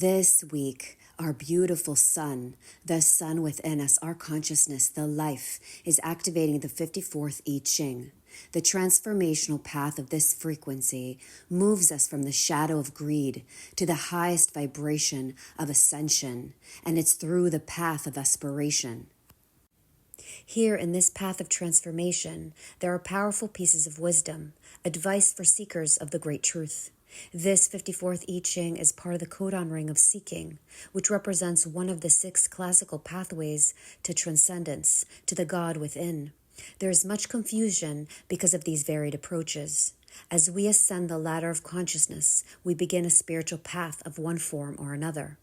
This week, our beautiful sun, the sun within us, our consciousness, the life, is activating the 54th I Ching. The transformational path of this frequency moves us from the shadow of greed to the highest vibration of ascension, and it's through the path of aspiration. Here in this path of transformation, there are powerful pieces of wisdom, advice for seekers of the great truth. This 54th I Ching is part of the codon ring of seeking, which represents one of the 6 classical pathways to transcendence, to the God within. There is much confusion because of these varied approaches. As we ascend the ladder of consciousness, we begin a spiritual path of one form or another.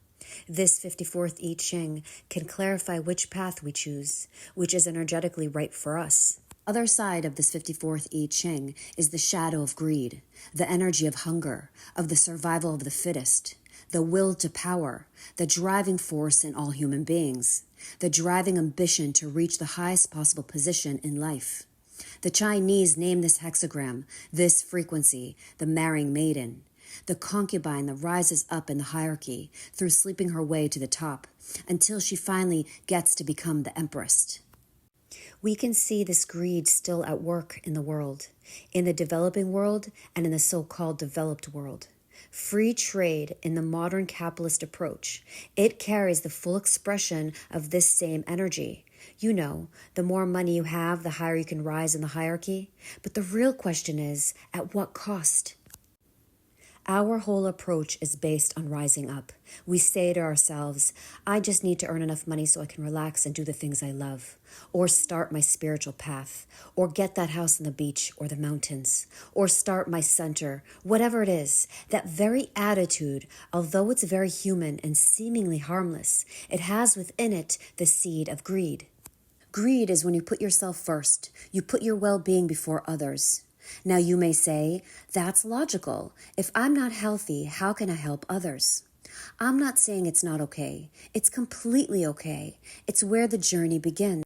This 54th I Ching can clarify which path we choose, which is energetically right for us. Other side of this 54th I Ching is the shadow of greed, the energy of hunger, of the survival of the fittest, the will to power, the driving force in all human beings, the driving ambition to reach the highest possible position in life. The Chinese name this hexagram, this frequency, the marrying maiden, the concubine that rises up in the hierarchy through sleeping her way to the top until she finally gets to become the empress. We can see this greed still at work in the world, in the developing world and in the so-called developed world. Free trade in the modern capitalist approach, it carries the full expression of this same energy. You know, the more money you have, the higher you can rise in the hierarchy. But the real question is, at what cost? Our whole approach is based on rising up. We say to ourselves, I just need to earn enough money so I can relax and do the things I love, or start my spiritual path, or get that house on the beach or the mountains, or start my center, whatever it is. That very attitude, although it's very human and seemingly harmless, it has within it the seed of greed. Greed is when you put yourself first. You put your well-being before others. Now you may say, that's logical. If I'm not healthy, how can I help others? I'm not saying it's not okay. It's completely okay. It's where the journey begins.